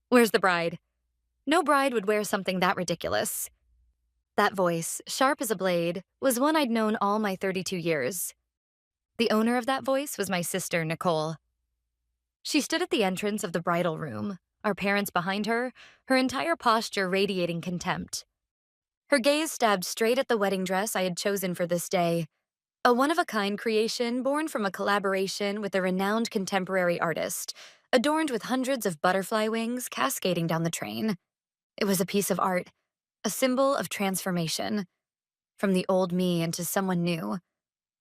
Where's the bride? No bride would wear something that ridiculous. That voice, sharp as a blade, was one I'd known all my 32 years. The owner of that voice was my sister, Nicole. She stood at the entrance of the bridal room, our parents behind her entire posture radiating contempt. Her gaze stabbed straight at the wedding dress I had chosen for this day, a one-of-a-kind creation born from a collaboration with a renowned contemporary artist, adorned with hundreds of butterfly wings cascading down the train. It was a piece of art, a symbol of transformation, from the old me into someone new,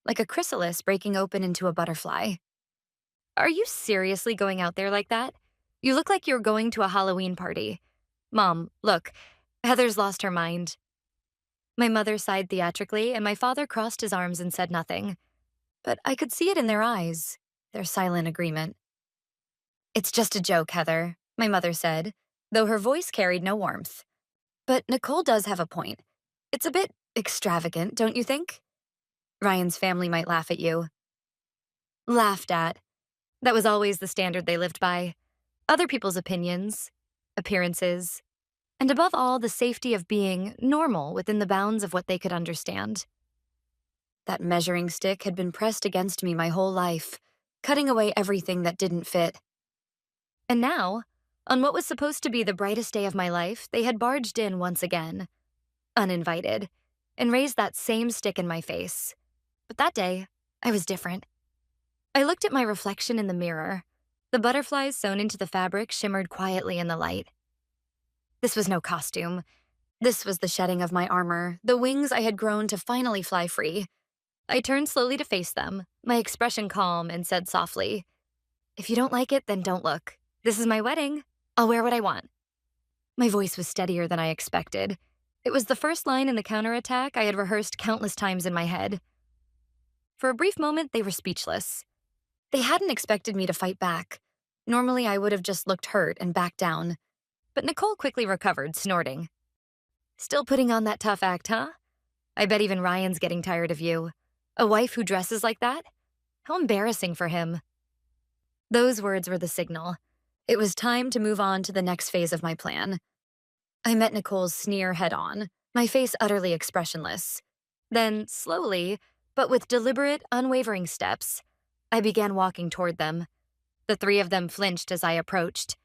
like a chrysalis breaking open into a butterfly. Are you seriously going out there like that? You look like you're going to a Halloween party. Mom, look, Heather's lost her mind. My mother sighed theatrically, and my father crossed his arms and said nothing. But I could see it in their eyes, their silent agreement. It's just a joke, Heather, my mother said, though her voice carried no warmth. But Nicole does have a point. It's a bit extravagant, don't you think? Ryan's family might laugh at you. Laughed at. That was always the standard they lived by. Other people's opinions, appearances, and above all, the safety of being normal within the bounds of what they could understand. That measuring stick had been pressed against me my whole life, cutting away everything that didn't fit. And now, on what was supposed to be the brightest day of my life, they had barged in once again, uninvited, and raised that same stick in my face. But that day, I was different. I looked at my reflection in the mirror. The butterflies sewn into the fabric shimmered quietly in the light. This was no costume. This was the shedding of my armor, the wings I had grown to finally fly free. I turned slowly to face them, my expression calm, and said softly, "If you don't like it, then don't look. This is my wedding. I'll wear what I want." My voice was steadier than I expected. It was the first line in the counterattack I had rehearsed countless times in my head. For a brief moment, they were speechless. They hadn't expected me to fight back. Normally, I would have just looked hurt and backed down. But Nicole quickly recovered, snorting. "Still putting on that tough act, huh? I bet even Ryan's getting tired of you. A wife who dresses like that? How embarrassing for him." Those words were the signal. It was time to move on to the next phase of my plan. I met Nicole's sneer head-on, my face utterly expressionless. Then, slowly, but with deliberate, unwavering steps, I began walking toward them. The three of them flinched as I approached.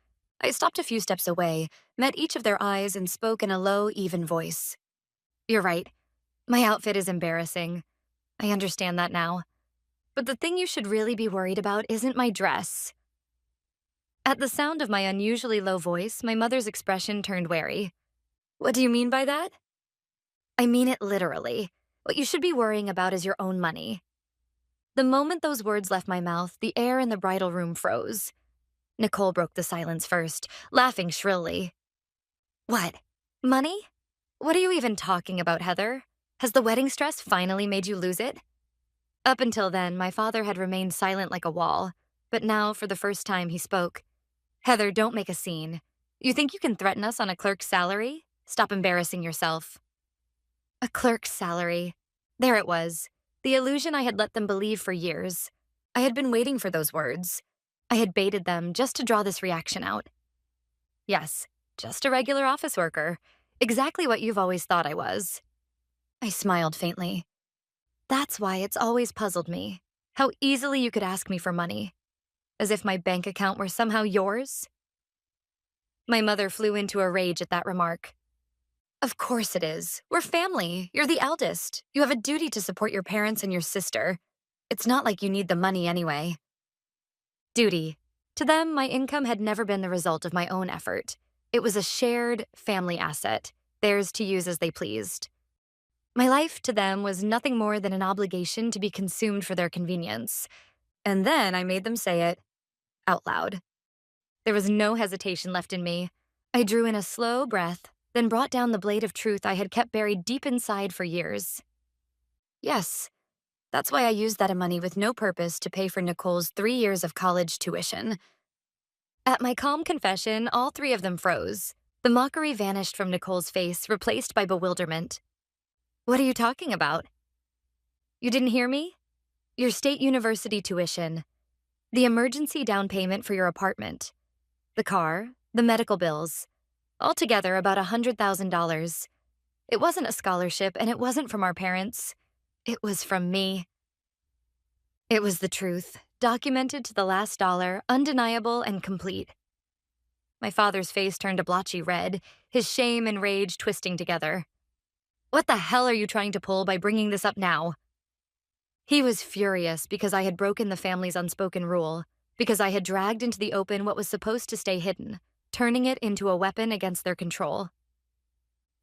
I stopped a few steps away, met each of their eyes, and spoke in a low, even voice. "You're right. My outfit is embarrassing. I understand that now. But the thing you should really be worried about isn't my dress." At the sound of my unusually low voice, my mother's expression turned wary. "What do you mean by that?" "I mean it literally. What you should be worrying about is your own money." The moment those words left my mouth, the air in the bridal room froze. Nicole broke the silence first, laughing shrilly. "What? Money? What are you even talking about, Heather? Has the wedding stress finally made you lose it?" Up until then, my father had remained silent like a wall, but now, for the first time, he spoke. "Heather, don't make a scene. You think you can threaten us on a clerk's salary? Stop embarrassing yourself." A clerk's salary. There it was. The illusion I had let them believe for years. I had been waiting for those words. I had baited them just to draw this reaction out. Yes, just a regular office worker. Exactly what you've always thought I was. I smiled faintly. That's why it's always puzzled me. How easily you could ask me for money. As if my bank account were somehow yours. My mother flew into a rage at that remark. "Of course it is. We're family. You're the eldest. You have a duty to support your parents and your sister. It's not like you need the money anyway." Duty. To them, my income had never been the result of my own effort. It was a shared family asset, theirs to use as they pleased. My life, to them, was nothing more than an obligation to be consumed for their convenience. And then I made them say it out loud. There was no hesitation left in me. I drew in a slow breath, then brought down the blade of truth I had kept buried deep inside for years. Yes, that's why I used that money with no purpose to pay for Nicole's 3 years of college tuition. At my calm confession, all three of them froze. The mockery vanished from Nicole's face, replaced by bewilderment. "What are you talking about?" "You didn't hear me? Your state university tuition. The emergency down payment for your apartment. The car, The medical bills, altogether about $100,000. It wasn't a scholarship, and it wasn't from our parents. It was from me. It was the truth, documented to the last dollar, undeniable and complete. My father's face turned a blotchy red, his shame and rage twisting together. What the hell are you trying to pull by bringing this up now? He was furious because I had broken the family's unspoken rule, because I had dragged into the open what was supposed to stay hidden, turning it into a weapon against their control.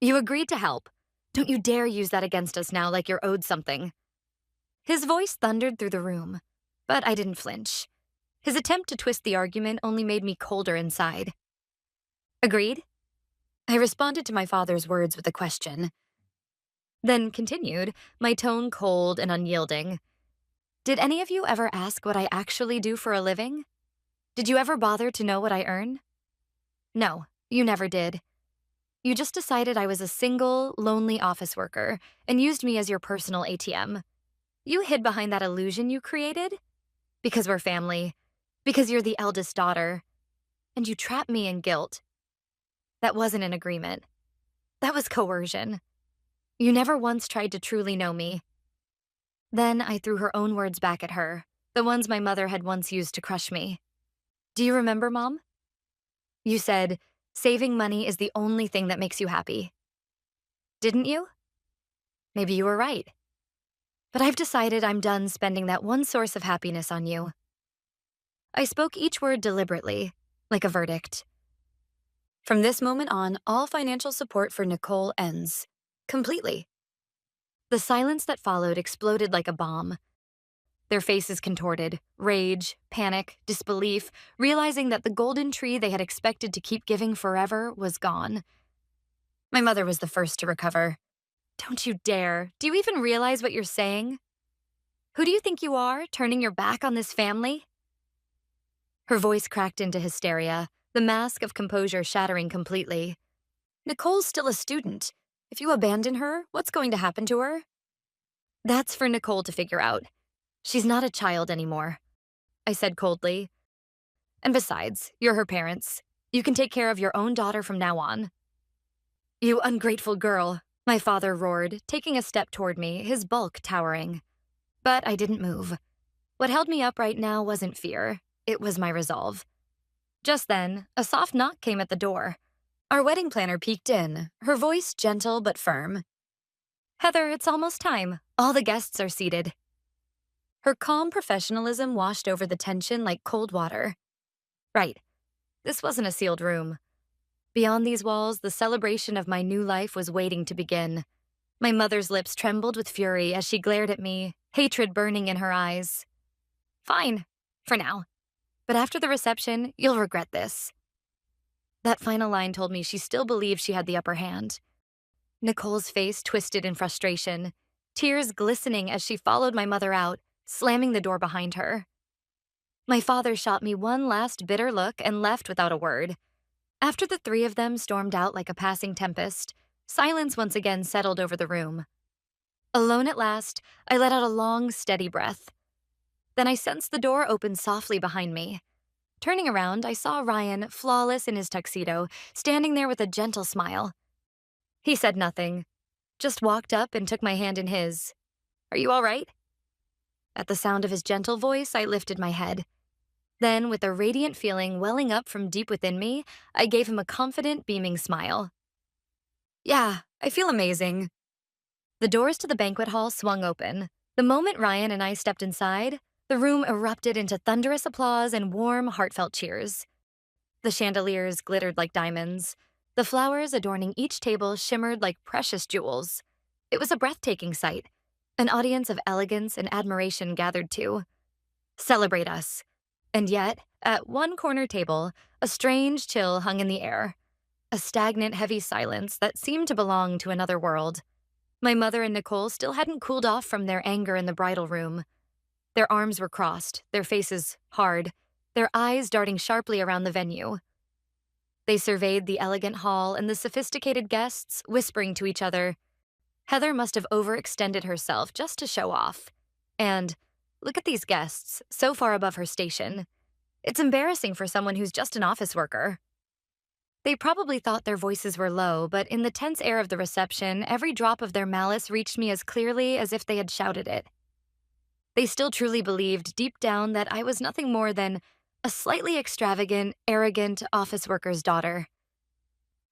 You agreed to help. Don't you dare use that against us now like you're owed something. His voice thundered through the room, but I didn't flinch. His attempt to twist the argument only made me colder inside. Agreed? I responded to my father's words with a question, then continued, my tone cold and unyielding. Did any of you ever ask what I actually do for a living? Did you ever bother to know what I earn? No, you never did. You just decided I was a single, lonely office worker and used me as your personal ATM. You hid behind that illusion you created? Because we're family. Because you're the eldest daughter. And you trapped me in guilt. That wasn't an agreement. That was coercion. You never once tried to truly know me. Then I threw her own words back at her, the ones my mother had once used to crush me. Do you remember, Mom? You said, saving money is the only thing that makes you happy. Didn't you? Maybe you were right. But I've decided I'm done spending that one source of happiness on you. I spoke each word deliberately, like a verdict. From this moment on, all financial support for Nicole ends. Completely. The silence that followed exploded like a bomb. Their faces contorted, rage, panic, disbelief, realizing that the golden tree they had expected to keep giving forever was gone. My mother was the first to recover. Don't you dare. Do you even realize what you're saying? Who do you think you are, turning your back on this family? Her voice cracked into hysteria, the mask of composure shattering completely. Nicole's still a student. If you abandon her, what's going to happen to her? That's for Nicole to figure out. She's not a child anymore, I said coldly. And besides, you're her parents. You can take care of your own daughter from now on. You ungrateful girl, my father roared, taking a step toward me, his bulk towering. But I didn't move. What held me up right now wasn't fear. It was my resolve. Just then, a soft knock came at the door. Our wedding planner peeked in, her voice gentle but firm. Heather, it's almost time. All the guests are seated. Her calm professionalism washed over the tension like cold water. Right. This wasn't a sealed room. Beyond these walls, the celebration of my new life was waiting to begin. My mother's lips trembled with fury as she glared at me, hatred burning in her eyes. Fine, for now. But after the reception, you'll regret this. That final line told me she still believed she had the upper hand. Nicole's face twisted in frustration, tears glistening as she followed my mother out, slamming the door behind her. My father shot me one last bitter look and left without a word. After the three of them stormed out like a passing tempest, silence once again settled over the room. Alone at last, I let out a long, steady breath. Then I sensed the door open softly behind me. Turning around, I saw Ryan, flawless in his tuxedo, standing there with a gentle smile. He said nothing, just walked up and took my hand in his. Are you all right? At the sound of his gentle voice, I lifted my head. Then, with a radiant feeling welling up from deep within me, I gave him a confident, beaming smile. Yeah, I feel amazing. The doors to the banquet hall swung open. The moment Ryan and I stepped inside, the room erupted into thunderous applause and warm, heartfelt cheers. The chandeliers glittered like diamonds. The flowers adorning each table shimmered like precious jewels. It was a breathtaking sight. An audience of elegance and admiration gathered too. Celebrate us. And yet, at one corner table, a strange chill hung in the air. A stagnant, heavy silence that seemed to belong to another world. My mother and Nicole still hadn't cooled off from their anger in the bridal room. Their arms were crossed, their faces hard, their eyes darting sharply around the venue. They surveyed the elegant hall and the sophisticated guests, whispering to each other. Heather must have overextended herself just to show off. And look at these guests, so far above her station. It's embarrassing for someone who's just an office worker. They probably thought their voices were low, but in the tense air of the reception, every drop of their malice reached me as clearly as if they had shouted it. They still truly believed deep down that I was nothing more than a slightly extravagant, arrogant office worker's daughter.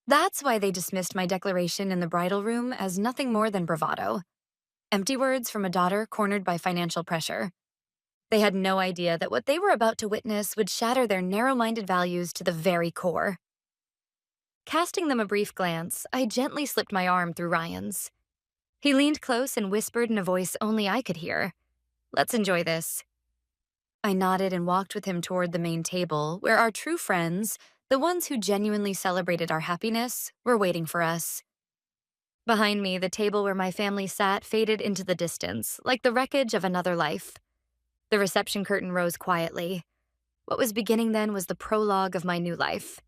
That's why they dismissed my declaration in the bridal room as nothing more than bravado. Empty words from a daughter cornered by financial pressure. They had no idea that what they were about to witness would shatter their narrow-minded values to the very core. Casting them a brief glance, I gently slipped my arm through Ryan's. He leaned close and whispered in a voice only I could hear, "Let's enjoy this." I nodded and walked with him toward the main table, where our true friends, the ones who genuinely celebrated our happiness, were waiting for us. Behind me, the table where my family sat faded into the distance, like the wreckage of another life. The reception curtain rose quietly. What was beginning then was the prologue of my new life,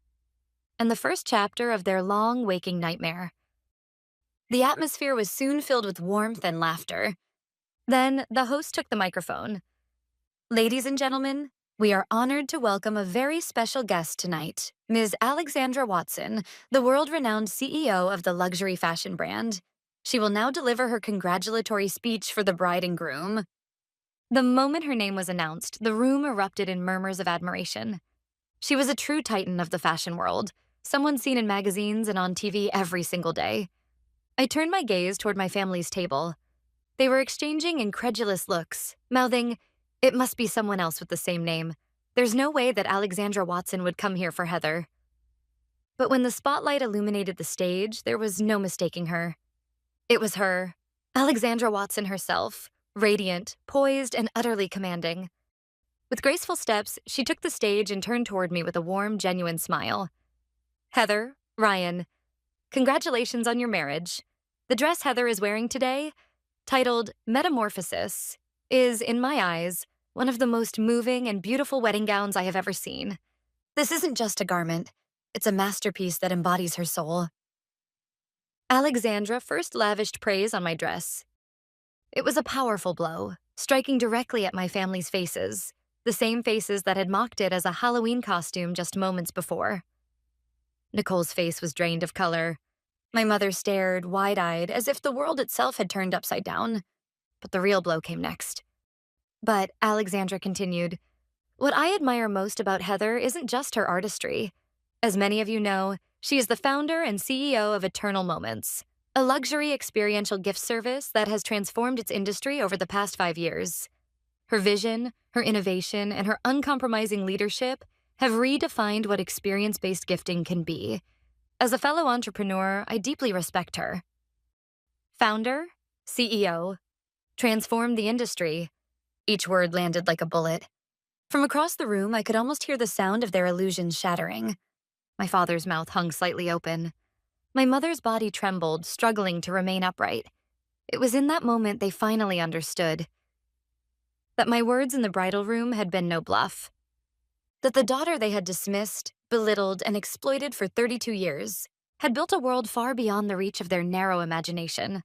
and the first chapter of their long waking nightmare. The atmosphere was soon filled with warmth and laughter. Then the host took the microphone. "Ladies and gentlemen, we are honored to welcome a very special guest tonight, Ms. Alexandra Watson, the world-renowned CEO of the luxury fashion brand. She will now deliver her congratulatory speech for the bride and groom." The moment her name was announced, the room erupted in murmurs of admiration. She was a true titan of the fashion world, someone seen in magazines and on TV every single day. I turned my gaze toward my family's table. They were exchanging incredulous looks, mouthing, "It must be someone else with the same name. There's no way that Alexandra Watson would come here for Heather." But when the spotlight illuminated the stage, there was no mistaking her. It was her, Alexandra Watson herself, radiant, poised, and utterly commanding. With graceful steps, she took the stage and turned toward me with a warm, genuine smile. "Heather, Ryan, congratulations on your marriage. The dress Heather is wearing today, titled Metamorphosis, is, in my eyes, one of the most moving and beautiful wedding gowns I have ever seen. This isn't just a garment. It's a masterpiece that embodies her soul." Alexandra first lavished praise on my dress. It was a powerful blow, striking directly at my family's faces, the same faces that had mocked it as a Halloween costume just moments before. Nicole's face was drained of color. My mother stared, wide-eyed, as if the world itself had turned upside down. But the real blow came next. But Alexandra continued, "What I admire most about Heather isn't just her artistry. As many of you know, she is the founder and CEO of Eternal Moments, a luxury experiential gift service that has transformed its industry over the past 5 years. Her vision, her innovation, and her uncompromising leadership have redefined what experience-based gifting can be. As a fellow entrepreneur, I deeply respect her." Founder, CEO, transformed the industry. Each word landed like a bullet. From across the room, I could almost hear the sound of their illusions shattering. My father's mouth hung slightly open. My mother's body trembled, struggling to remain upright. It was in that moment they finally understood. That my words in the bridal room had been no bluff. That the daughter they had dismissed, belittled, and exploited for 32 years had built a world far beyond the reach of their narrow imagination.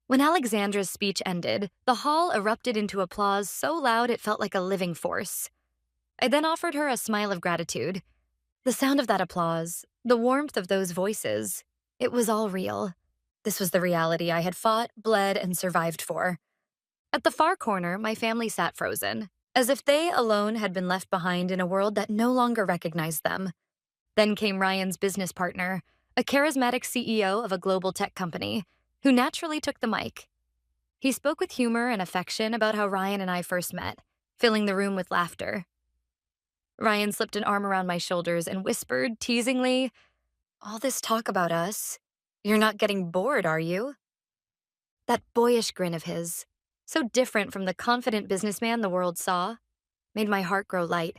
When Alexandra's speech ended, the hall erupted into applause so loud it felt like a living force. I then offered her a smile of gratitude. The sound of that applause, the warmth of those voices, it was all real. This was the reality I had fought, bled, and survived for. At the far corner, my family sat frozen, as if they alone had been left behind in a world that no longer recognized them. Then came Ryan's business partner, a charismatic CEO of a global tech company, who naturally took the mic. He spoke with humor and affection about how Ryan and I first met, filling the room with laughter. Ryan slipped an arm around my shoulders and whispered, teasingly, "All this talk about us. You're not getting bored, are you?" That boyish grin of his, so different from the confident businessman the world saw, made my heart grow light.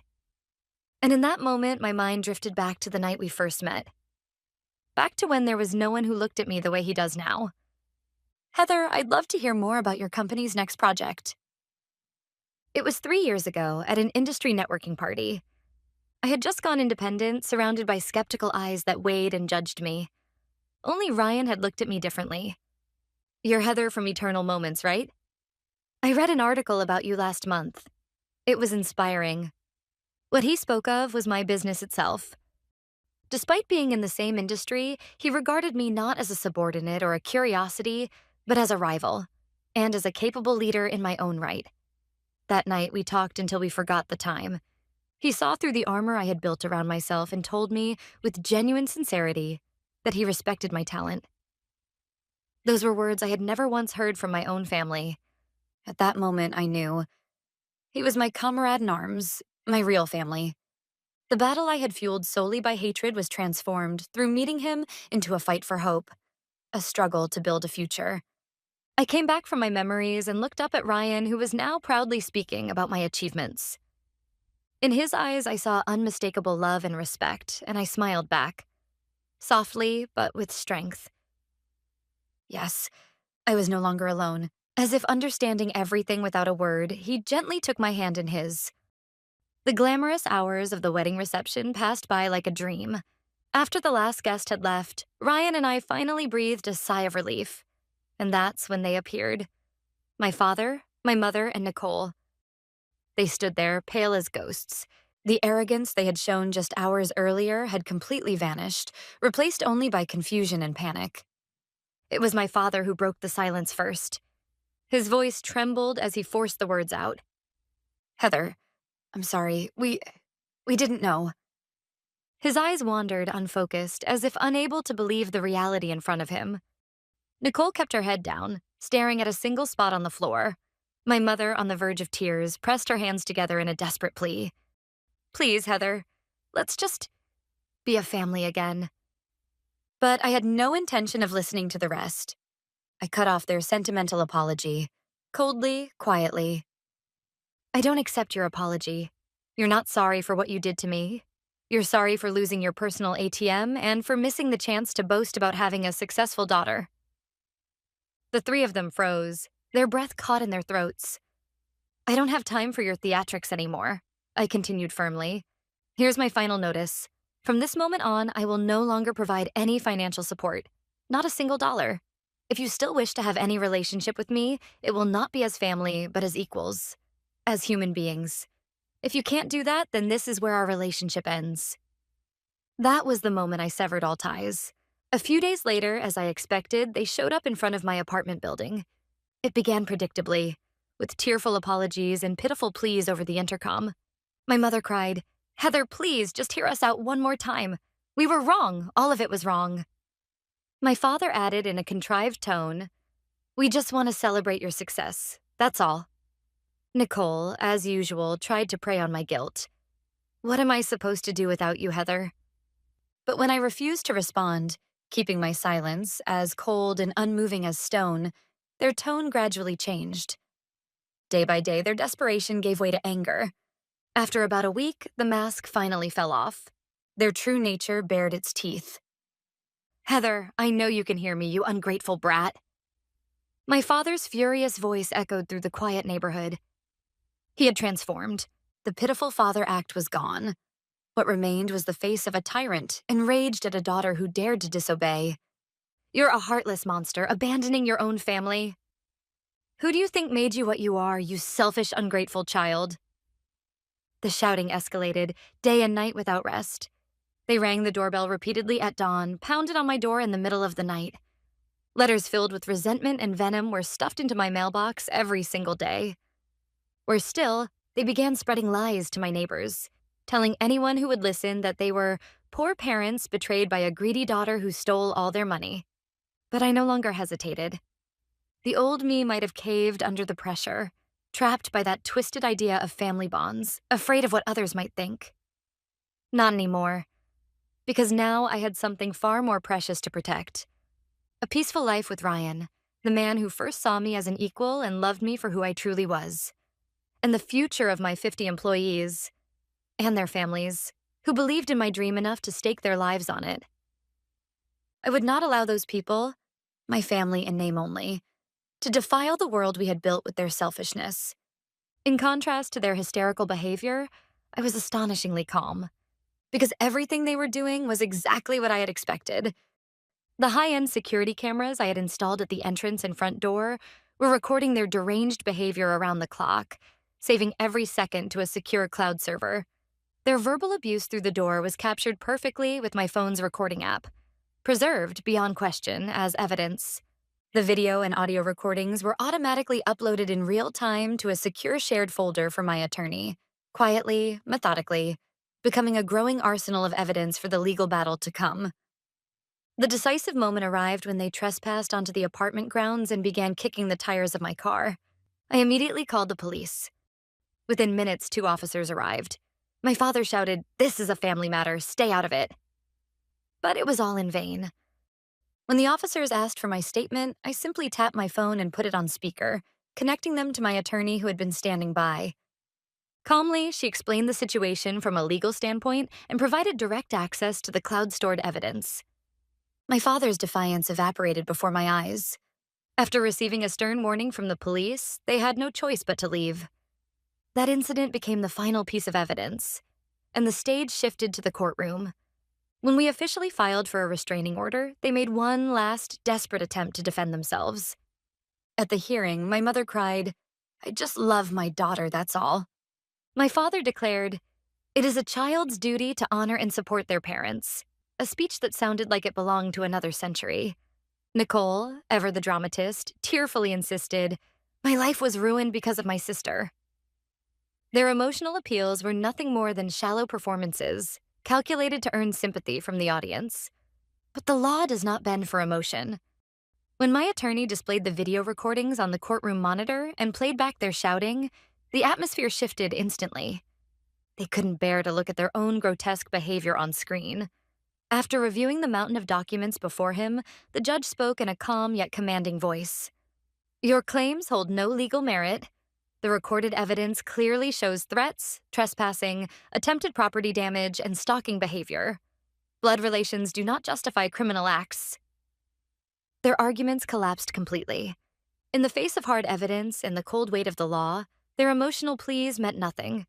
And in that moment, my mind drifted back to the night we first met. Back to when there was no one who looked at me the way he does now. "Heather, I'd love to hear more about your company's next project." It was 3 years ago at an industry networking party. I had just gone independent, surrounded by skeptical eyes that weighed and judged me. Only Ryan had looked at me differently. "You're Heather from Eternal Moments, right? I read an article about you last month. It was inspiring." What he spoke of was my business itself. Despite being in the same industry, he regarded me not as a subordinate or a curiosity, but as a rival, and as a capable leader in my own right. That night, we talked until we forgot the time. He saw through the armor I had built around myself and told me, with genuine sincerity, that he respected my talent. Those were words I had never once heard from my own family. At that moment, I knew. He was my comrade in arms, my real family. The battle I had fueled solely by hatred was transformed, through meeting him, into a fight for hope, a struggle to build a future. I came back from my memories and looked up at Ryan, who was now proudly speaking about my achievements. In his eyes, I saw unmistakable love and respect, and I smiled back. Softly, but with strength. Yes, I was no longer alone. As if understanding everything without a word, he gently took my hand in his. The glamorous hours of the wedding reception passed by like a dream. After the last guest had left, Ryan and I finally breathed a sigh of relief. And that's when they appeared. My father, my mother, and Nicole. They stood there, pale as ghosts. The arrogance they had shown just hours earlier had completely vanished, replaced only by confusion and panic. It was my father who broke the silence first. His voice trembled as he forced the words out. "Heather, I'm sorry, we didn't know." His eyes wandered, unfocused, as if unable to believe the reality in front of him. Nicole kept her head down, staring at a single spot on the floor. My mother, on the verge of tears, pressed her hands together in a desperate plea. "Please, Heather, let's just be a family again." But I had no intention of listening to the rest. I cut off their sentimental apology, coldly, quietly. "I don't accept your apology. You're not sorry for what you did to me. You're sorry for losing your personal ATM and for missing the chance to boast about having a successful daughter." The three of them froze, their breath caught in their throats. "I don't have time for your theatrics anymore," I continued firmly. "Here's my final notice. From this moment on, I will no longer provide any financial support. Not a single dollar. If you still wish to have any relationship with me, it will not be as family, but as equals. As human beings. If you can't do that, then this is where our relationship ends." That was the moment I severed all ties. A few days later, as I expected, they showed up in front of my apartment building. It began predictably, with tearful apologies and pitiful pleas over the intercom. My mother cried, "Heather, please, just hear us out one more time. We were wrong. All of it was wrong." My father added in a contrived tone, "We just want to celebrate your success. That's all." Nicole, as usual, tried to prey on my guilt. "What am I supposed to do without you, Heather?" But when I refused to respond, keeping my silence, as cold and unmoving as stone, their tone gradually changed. Day by day, their desperation gave way to anger. After about a week, the mask finally fell off. Their true nature bared its teeth. "Heather, I know you can hear me, you ungrateful brat." My father's furious voice echoed through the quiet neighborhood. He had transformed. The pitiful father act was gone. What remained was the face of a tyrant, enraged at a daughter who dared to disobey. "You're a heartless monster, abandoning your own family. Who do you think made you what you are, you selfish, ungrateful child?" The shouting escalated, day and night without rest. They rang the doorbell repeatedly at dawn, pounded on my door in the middle of the night. Letters filled with resentment and venom were stuffed into my mailbox every single day. Worse still, they began spreading lies to my neighbors, telling anyone who would listen that they were poor parents betrayed by a greedy daughter who stole all their money. But I no longer hesitated. The old me might have caved under the pressure, trapped by that twisted idea of family bonds, afraid of what others might think. Not anymore, because now I had something far more precious to protect. A peaceful life with Ryan, the man who first saw me as an equal and loved me for who I truly was. And the future of my 50 employees, and their families, who believed in my dream enough to stake their lives on it. I would not allow those people, my family in name only, to defile the world we had built with their selfishness. In contrast to their hysterical behavior, I was astonishingly calm, because everything they were doing was exactly what I had expected. The high-end security cameras I had installed at the entrance and front door were recording their deranged behavior around the clock, saving every second to a secure cloud server. Their verbal abuse through the door was captured perfectly with my phone's recording app, preserved beyond question as evidence. The video and audio recordings were automatically uploaded in real time to a secure shared folder for my attorney, quietly, methodically, becoming a growing arsenal of evidence for the legal battle to come. The decisive moment arrived when they trespassed onto the apartment grounds and began kicking the tires of my car. I immediately called the police. Within minutes, 2 officers arrived. My father shouted, "This is a family matter, stay out of it." But it was all in vain. When the officers asked for my statement, I simply tapped my phone and put it on speaker, connecting them to my attorney who had been standing by. Calmly, she explained the situation from a legal standpoint and provided direct access to the cloud-stored evidence. My father's defiance evaporated before my eyes. After receiving a stern warning from the police, they had no choice but to leave. That incident became the final piece of evidence, and the stage shifted to the courtroom. When we officially filed for a restraining order, they made one last, desperate attempt to defend themselves. At the hearing, my mother cried, "I just love my daughter, that's all." My father declared, "It is a child's duty to honor and support their parents," a speech that sounded like it belonged to another century. Nicole, ever the dramatist, tearfully insisted, "My life was ruined because of my sister." Their emotional appeals were nothing more than shallow performances, calculated to earn sympathy from the audience. But the law does not bend for emotion. When my attorney displayed the video recordings on the courtroom monitor and played back their shouting, the atmosphere shifted instantly. They couldn't bear to look at their own grotesque behavior on screen. After reviewing the mountain of documents before him, the judge spoke in a calm yet commanding voice. "Your claims hold no legal merit. The recorded evidence clearly shows threats, trespassing, attempted property damage, and stalking behavior. Blood relations do not justify criminal acts." Their arguments collapsed completely. In the face of hard evidence and the cold weight of the law, their emotional pleas meant nothing.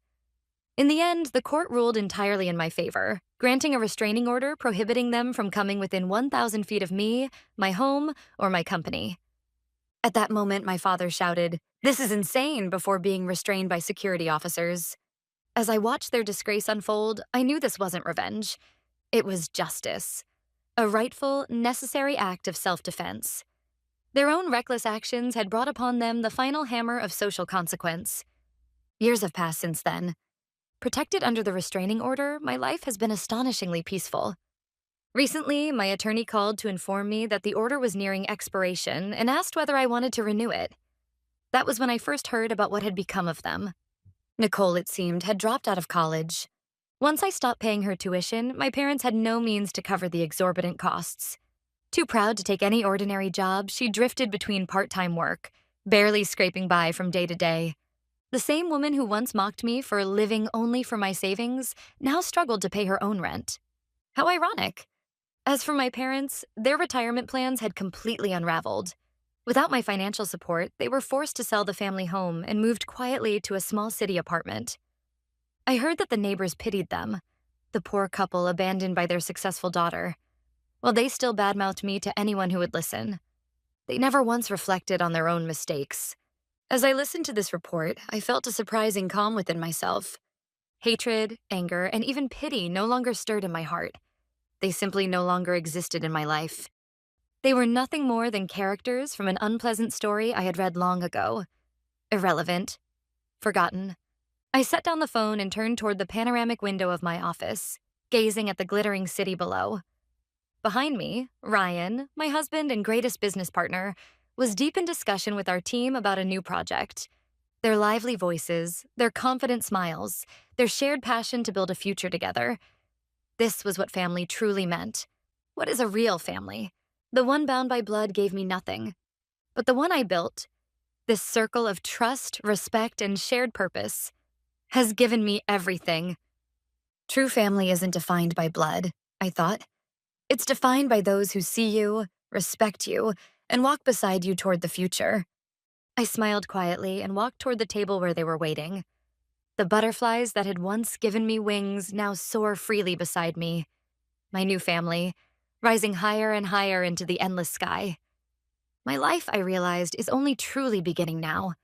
In the end, the court ruled entirely in my favor, granting a restraining order prohibiting them from coming within 1,000 feet of me, my home, or my company. At that moment, my father shouted, "This is insane," before being restrained by security officers. As I watched their disgrace unfold, I knew this wasn't revenge. It was justice. A rightful, necessary act of self-defense. Their own reckless actions had brought upon them the final hammer of social consequence. Years have passed since then. Protected under the restraining order, my life has been astonishingly peaceful. Recently, my attorney called to inform me that the order was nearing expiration and asked whether I wanted to renew it. That was when I first heard about what had become of them. Nicole, it seemed, had dropped out of college. Once I stopped paying her tuition, my parents had no means to cover the exorbitant costs. Too proud to take any ordinary job, she drifted between part-time work, barely scraping by from day to day. The same woman who once mocked me for living only for my savings now struggled to pay her own rent. How ironic. As for my parents, their retirement plans had completely unraveled. Without my financial support, they were forced to sell the family home and moved quietly to a small city apartment. I heard that the neighbors pitied them, the poor couple abandoned by their successful daughter, while they still badmouthed me to anyone who would listen. They never once reflected on their own mistakes. As I listened to this report, I felt a surprising calm within myself. Hatred, anger, and even pity no longer stirred in my heart. They simply no longer existed in my life. They were nothing more than characters from an unpleasant story I had read long ago. Irrelevant. Forgotten. I set down the phone and turned toward the panoramic window of my office, gazing at the glittering city below. Behind me, Ryan, my husband and greatest business partner, was deep in discussion with our team about a new project. Their lively voices, their confident smiles, their shared passion to build a future together. This was what family truly meant. What is a real family? The one bound by blood gave me nothing. But the one I built, this circle of trust, respect, and shared purpose, has given me everything. True family isn't defined by blood, I thought. It's defined by those who see you, respect you, and walk beside you toward the future. I smiled quietly and walked toward the table where they were waiting. The butterflies that had once given me wings now soar freely beside me. My new family, rising higher and higher into the endless sky. My life, I realized, is only truly beginning now.